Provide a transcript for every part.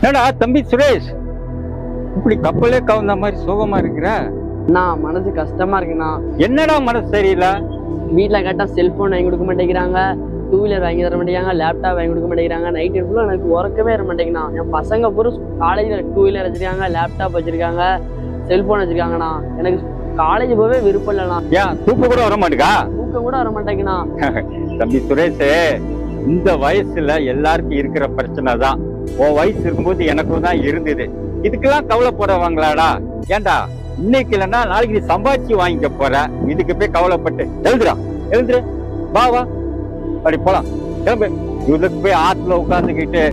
என்னடா தம்பி சுரேஷ், இப்படி கப்பலே கவுந்த மாதிரி சோகமா இருக்கிற? நான் மனசு கஷ்டமா இருக்குண்ணா. என்னடா மனசு சரியில்லை? வீட்டில் கேட்டால் செல்ஃபோன் வாங்கி கொடுக்க மாட்டேங்கிறாங்க, 2 வீலர் வாங்கி தர மாட்டேங்கிறாங்க, லேப்டாப் வாங்கி கொடுக்க மாட்டேங்கிறாங்க. நைட்டு ஃபுல்லாக எனக்கு உறக்கவே வர மாட்டேங்கண்ணா. என் பசங்க பூரா காலேஜில் 2 வீலர் வச்சிருக்காங்க, லேப்டாப் வச்சிருக்காங்க, செல்ஃபோன் வச்சிருக்காங்கண்ணா. எனக்கு காலேஜ் போகவே விருப்பம் இல்லைண்ணா. ஏன் தூக்கம் கூட வர மாட்டேங்கா? தூக்கம் கூட வர மாட்டேங்கண்ணா. தம்பி சுரேஷ், இந்த வயசுல எல்லாருக்கும் இருக்கிற பிரச்சனை தான். உன் வயசு இருக்கும்போது எனக்கும் தான் இருந்தது. இதுக்கெல்லாம் கவலைப்படுவாங்களாடா? ஏண்டா இன்னைக்கு இல்லைன்னா நாளைக்கு நீ சம்பாதிச்சு வாங்கிக்க போற, இதுக்கு போய் கவலைப்பட்டு எழுதுடா, எழுந்துரு, வா வா, அப்படி போலாம், கிளம்பு. இதுக்கு போய் ஆத்துல உட்காந்துக்கிட்டு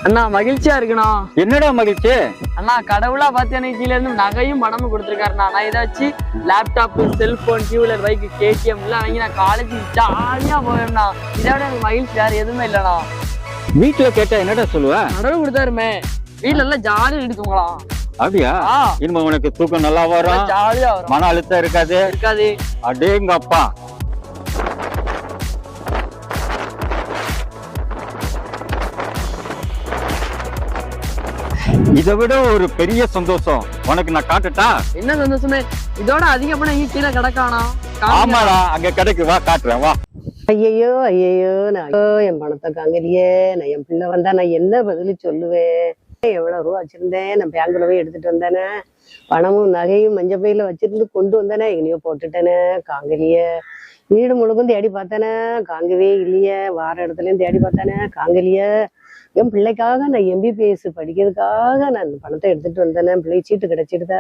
அண்ணா மகிழ்ச்சியா இருக்குண்ணா. என்னடா மகிழ்ச்சி? அண்ணா கடவுளா பார்த்து எனக்கு கீழே இருந்து நகையும் பணமும் கொடுத்துருக்காருண்ணா. நான் இதை வச்சு laptop, cellphone, 2 wheeler bike, KTM எல்லாம் வாங்கி நான் காலேஜ் ஜாலியா போவேண்ணா. இதை விட எனக்கு மகிழ்ச்சி வேற எதுவுமே இல்லைண்ணா. வீட்டுல கேட்டா என்னடா சொல்லுவ? கடவுள் கொடுத்தாருமே, வீட்டுல எல்லாம் ஜாலியா எடுத்துக்கலாம். அப்படியா? இனிமே உனக்கு தூக்கம் நல்லா வரும், ஜாலியா வரும், மன அழுத்தம் இருக்காது. அடேங்கப்பா. இதை விட ஒரு பெரிய சந்தோஷம் உனக்கு நான் காட்டுட்டா? என்ன சந்தோஷமே? இதோட அதிகப்படம் இங்க கீழே கிடக்கானா? ஆமாடா, அங்க கிடைக்கு, வா காட்டுறேன், வா. ஐயோ ஐயோ, நான் என் பணத்தை காங்கலையே. நான் என் பிள்ளை வந்தா நான் என்ன பதில் சொல்லுவேன்? எவ்வளவு ரூபா வச்சிருந்தேன், நான் பேங்க்ல போய் எடுத்துட்டு வந்தேனே. பணமும் நகையும் மஞ்சள் பையில வச்சிருந்து கொண்டு வந்தேனே, எங்கனையோ போட்டுட்டேனே, காங்கலியே. வீடு முழுக்கும் தேடி பார்த்தேனே, காங்கவே இல்லையே. வார இடத்துலயும் தேடி பார்த்தானே, காங்கலியே. என் பிள்ளைக்காக நான் MBBS படிக்கிறதுக்காக நான் இந்த பணத்தை எடுத்துட்டு வந்தேனே, பிள்ளை சீட்டு கிடைச்சிடுத.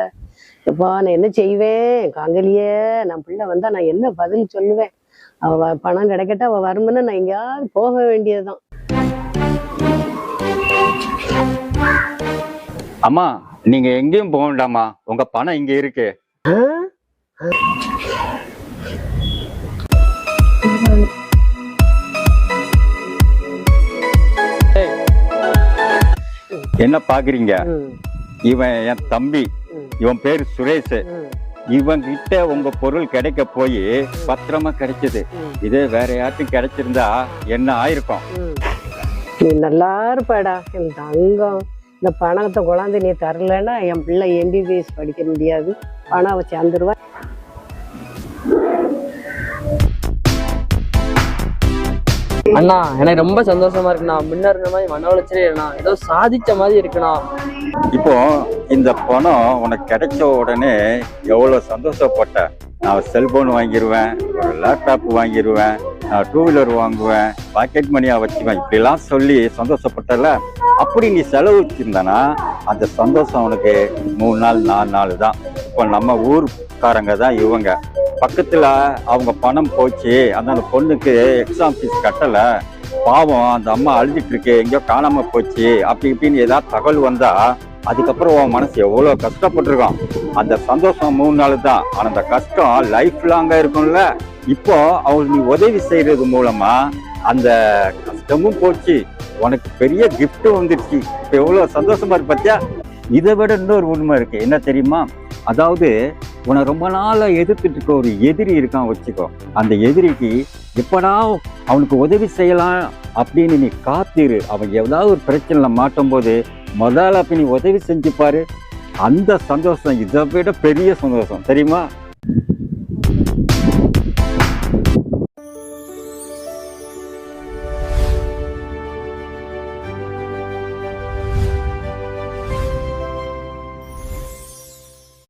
எப்பா நான் என்ன செய்வேன்? காங்கலியே, நான் பிள்ளை வந்தா நான் என்ன பதில் சொல்லுவேன்? அவ பணம் கிடைக்கட்ட அவ வருமுன்னு நான் எங்கேயாவது போக வேண்டியதுதான். அம்மா, நீங்க எங்கேயும் போக வேண்டாமா, உங்க பணம் இங்க இருக்கு. என்ன பாக்குறீங்க? இவன் என் தம்பி, இவன் பேரு சுரேஷ். இவன் கிட்ட உங்க பொருள் கிடைக்க போய் பத்திரமா கிடைச்சது. இதே வேற யாருக்கும் கிடைச்சிருந்தா என்ன ஆயிருக்கும்? நீ நல்லா இருப்பாடா என் தங்கம். இந்த பணத்தை கொண்டாந்து நீ தரலன்னா என் பிள்ளை MBBS படிக்க முடியாது. பணம் வச்சு சேர்ந்துருவா. அண்ணா எனக்கு ரொம்ப சந்தோஷமா இருக்குண்ணா. முன்ன இருந்த மாதிரி மன உளைச்சலே இல்லைண்ணா, ஏதோ சாதிச்ச மாதிரி இருக்குண்ணா. இப்போ இந்த பணம் உனக்கு கிடைச்ச உடனே எவ்வளவு சந்தோஷப்பட்ட. நான் செல்போன் வாங்கிடுவேன், ஒரு லேப்டாப் வாங்கிடுவேன், நான் 2 வீலர் வாங்குவேன், பாக்கெட் மணியா வச்சுக்குவேன், இப்படிலாம் சொல்லி சந்தோஷப்பட்டல. அப்படி நீ செலவுச்சிருந்தனா அந்த சந்தோஷம் உனக்கு 3 நாள் 4 நாள் தான். இப்போ நம்ம ஊர்க்காரங்க தான் இவங்க. பக்கத்துல அவங்க பணம் போச்சு, அந்த பொண்ணுக்கு எக்ஸாம் ஃபீஸ் கட்டல, பாவம் அந்த அம்மா அழுதுட்டு இருக்கு, எங்கேயோ காணாம போச்சு, அப்படி இப்படின்னு ஏதாவது தகவல் வந்தா அதுக்கப்புறம் உன் மனசு எவ்வளவு கஷ்டப்பட்டிருக்கான். அந்த சந்தோஷம் 3 நாள் தான், ஆனா அந்த கஷ்டம் லைஃப் லாங்கா இருக்கும்ல. இப்போ அவங்களுக்கு நீ உதவி செய்யறது மூலமா அந்த கஷ்டமும் போச்சு, உனக்கு பெரிய கிஃப்ட் வந்துருச்சு. இப்ப எவ்வளவு சந்தோஷமா இருக்கு பாத்தியா? இதை விட இன்னொரு உண்மை இருக்கு, என்ன தெரியுமா? அதாவது உன்னை ரொம்ப நாளா எதிர்த்துட்டு இருக்க ஒரு எதிரி இருக்கான் வச்சுக்கோ. அந்த எதிரிக்கு எப்படா அவனுக்கு உதவி செய்யலாம் அப்படின்னு நீ காத்திரு. அவன் ஏதாவது ஒரு பிரச்சனைல மாட்டும் போது முதல்ல அப்ப நீ உதவி செஞ்சு பாரு. அந்த சந்தோஷம் இதை விட பெரிய சந்தோஷம், தெரியுமா?